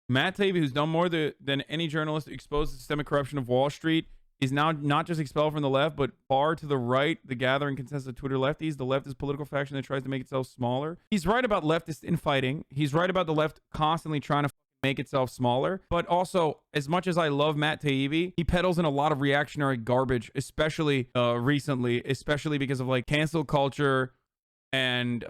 Matt Taibbi, who's done more than any journalist, exposed the systemic corruption of Wall Street, is now not just expelled from the left, but far to the right, the gathering consensus of Twitter lefties. The left is a political faction that tries to make itself smaller. He's right about leftists infighting. He's right about the left constantly trying to make itself smaller. But also, as much as I love Matt Taibbi, he peddles in a lot of reactionary garbage, especially recently, especially because of like cancel culture and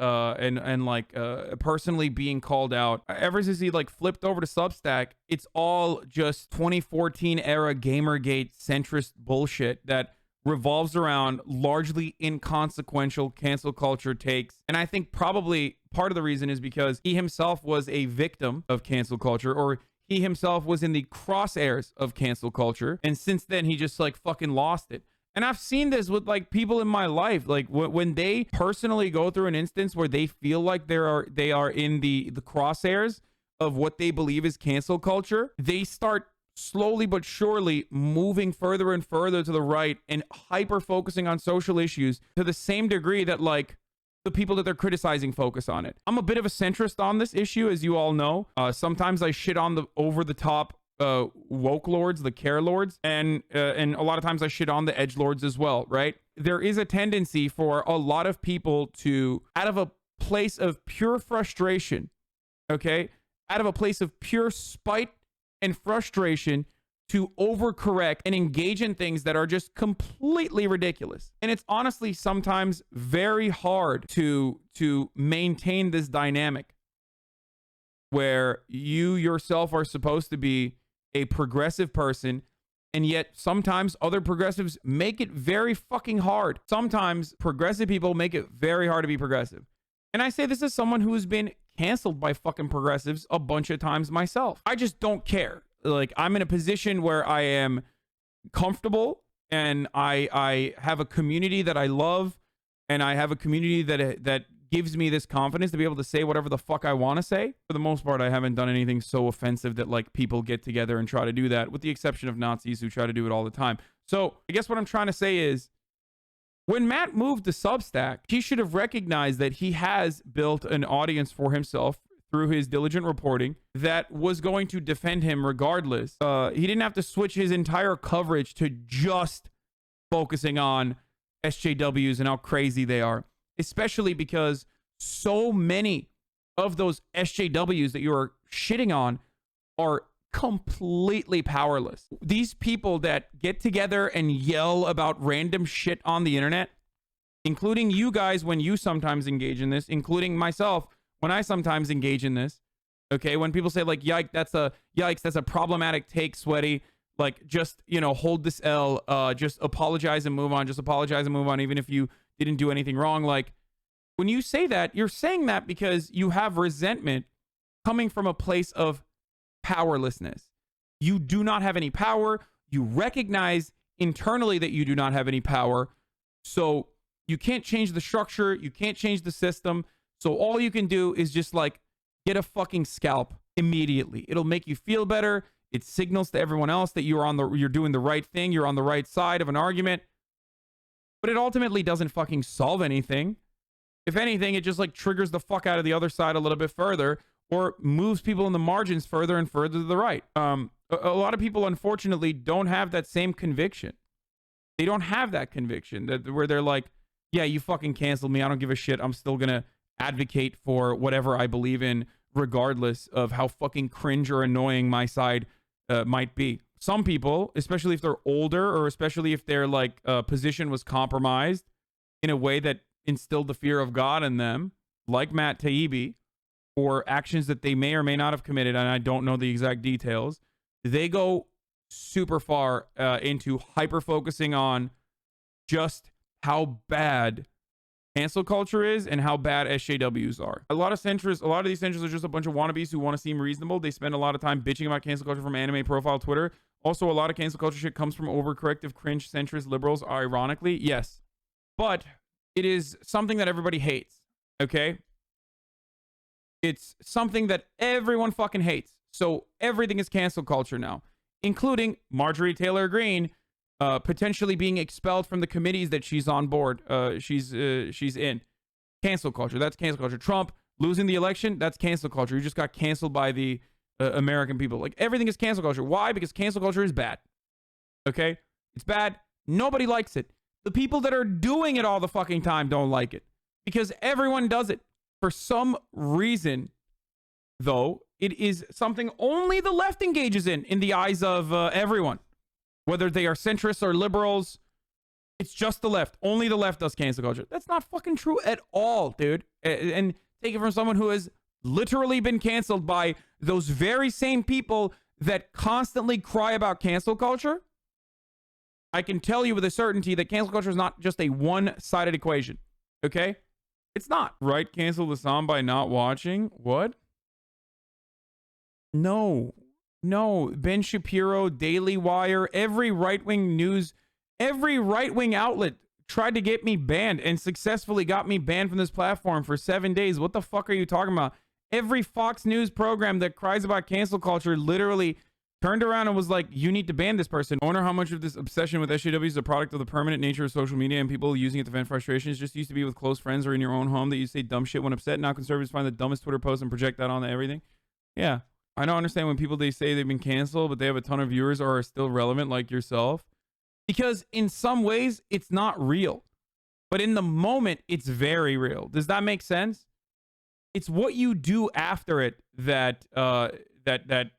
personally being called out. Ever since he like flipped over to Substack, it's all just 2014 era Gamergate centrist bullshit that revolves around largely inconsequential cancel culture takes. And I think probably part of the reason is because he himself was a victim of cancel culture, or he himself was in the crosshairs of cancel culture, and since then he just like fucking lost it. And I've seen this with like people in my life, like when they personally go through an instance where they feel like they are in the crosshairs of what they believe is cancel culture, they start slowly but surely moving further and further to the right and hyper focusing on social issues to the same degree that like the people that they're criticizing focus on it. I'm a bit of a centrist on this issue, as you all know. Sometimes I shit on the over the top woke lords, the care lords, and a lot of times I shit on the edge lords as well, right? There is a tendency for a lot of people to, out of a place of pure frustration, okay, out of a place of pure spite and frustration, to overcorrect and engage in things that are just completely ridiculous. And it's honestly sometimes very hard to maintain this dynamic where you yourself are supposed to be a progressive person, and yet sometimes other progressives make it very fucking hard. Sometimes progressive people make it very hard to be progressive. And I say this as someone who has been canceled by fucking progressives a bunch of times myself. I just don't care. Like, I'm in a position where I am comfortable, and I have a community that I love, and I have a community that gives me this confidence to be able to say whatever the fuck I want to say. For the most part, I haven't done anything so offensive that like people get together and try to do that, with the exception of Nazis who try to do it all the time. So I guess what I'm trying to say is, when Matt moved to Substack, he should have recognized that he has built an audience for himself through his diligent reporting that was going to defend him regardless. He didn't have to switch his entire coverage to just focusing on SJWs and how crazy they are, especially because so many of those SJWs that you're shitting on are completely powerless. These people that get together and yell about random shit on the internet, including you guys when you sometimes engage in this, including myself when I sometimes engage in this, okay? When people say like, yikes, that's a problematic take, Sweaty. Like, just, you know, hold this L, just apologize and move on. Just apologize and move on, even if you didn't do anything wrong. Like, when you say that, you're saying that because you have resentment coming from a place of powerlessness. You do not have any power. You recognize internally that you do not have any power. So you can't change the structure. You can't change the system. So all you can do is just like get a fucking scalp immediately. It'll make you feel better. It signals to everyone else that you're doing the right thing. You're on the right side of an argument. But it ultimately doesn't fucking solve anything. If anything, it just like triggers the fuck out of the other side a little bit further, or moves people in the margins further and further to the right. A lot of people, unfortunately, don't have that same conviction. They don't have that conviction where they're like, yeah, you fucking canceled me. I don't give a shit. I'm still going to advocate for whatever I believe in, regardless of how fucking cringe or annoying my side might be. Some people, especially if they're older, or especially if their like position was compromised in a way that instilled the fear of God in them, like Matt Taibbi, or actions that they may or may not have committed, and I don't know the exact details, they go super far into hyper focusing on just how bad cancel culture is and how bad SJWs are. A lot of these centrists are just a bunch of wannabes who want to seem reasonable. They spend a lot of time bitching about cancel culture from anime profile Twitter. Also, a lot of cancel culture shit comes from overcorrective, cringe, centrist liberals, ironically. Yes. But it is something that everybody hates, okay? It's something that everyone fucking hates. So everything is cancel culture now, including Marjorie Taylor Greene potentially being expelled from the committees that she's on board. She's in. Cancel culture. That's cancel culture. Trump losing the election. That's cancel culture. You just got canceled by the American people. Like, everything is cancel culture. Why? Because cancel culture is bad. Okay? It's bad. Nobody likes it. The people that are doing it all the fucking time don't like it. Because everyone does it. For some reason, though, it is something only the left engages in the eyes of everyone. Whether they are centrists or liberals, it's just the left. Only the left does cancel culture. That's not fucking true at all, dude. And take it from someone who has literally been canceled by those very same people that constantly cry about cancel culture. I can tell you with a certainty that cancel culture is not just a one-sided equation. Okay? It's not. Right? Cancel the song by not watching? What? No. No. Ben Shapiro, Daily Wire, every right-wing news, every right-wing outlet tried to get me banned and successfully got me banned from this platform for 7 days. What the fuck are you talking about? Every Fox News program that cries about cancel culture literally turned around and was like, you need to ban this person. I wonder how much of this obsession with SJWs is a product of the permanent nature of social media and people using it to vent frustrations. Just used to be with close friends or in your own home that you say dumb shit when upset. Now conservatives find the dumbest Twitter post and project that onto everything. Yeah. I don't understand when people, they say they've been canceled, but they have a ton of viewers or are still relevant like yourself. Because in some ways, it's not real. But in the moment, it's very real. Does that make sense? It's what you do after it that that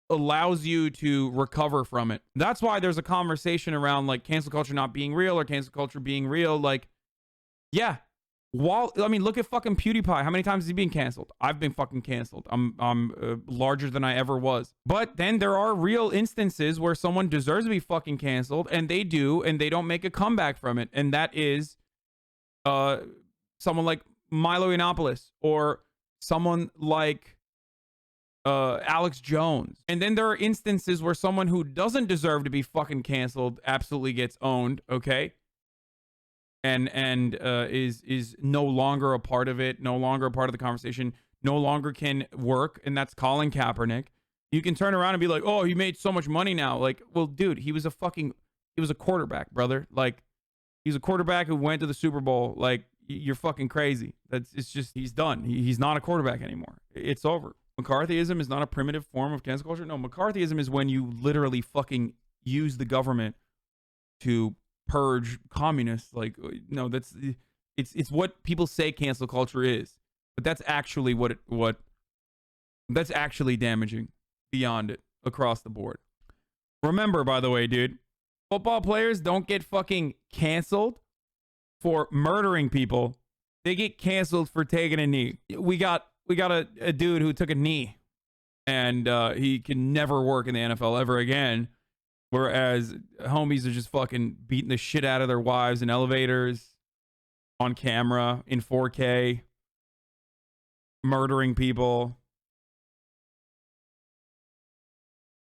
allows you to recover from it. That's why there's a conversation around like cancel culture not being real or cancel culture being real. Like, yeah. I mean, look at fucking PewDiePie. How many times has he been canceled? I've been fucking canceled. I'm larger than I ever was. But then there are real instances where someone deserves to be fucking canceled, and they do, and they don't make a comeback from it. And that is someone like Milo Yiannopoulos or someone like Alex Jones. And then there are instances where someone who doesn't deserve to be fucking canceled absolutely gets owned, okay? And is no longer a part of it, no longer a part of the conversation, no longer can work, and that's Colin Kaepernick. You can turn around and be like, oh, he made so much money now. Like, well, dude, he was a quarterback, brother. Like, he's a quarterback who went to the Super Bowl. Like, you're fucking crazy. It's just, he's done. He's not a quarterback anymore. It's over. McCarthyism is not a primitive form of cancel culture. No, McCarthyism is when you literally fucking use the government to purge communists. Like, no, it's what people say cancel culture is, but that's actually what that's actually damaging beyond it across the board. Remember, by the way, dude, football players don't get fucking canceled for murdering people. They get canceled for taking a knee. We got a dude who took a knee, and he can never work in the NFL ever again. Whereas homies are just fucking beating the shit out of their wives in elevators, on camera, in 4K, murdering people.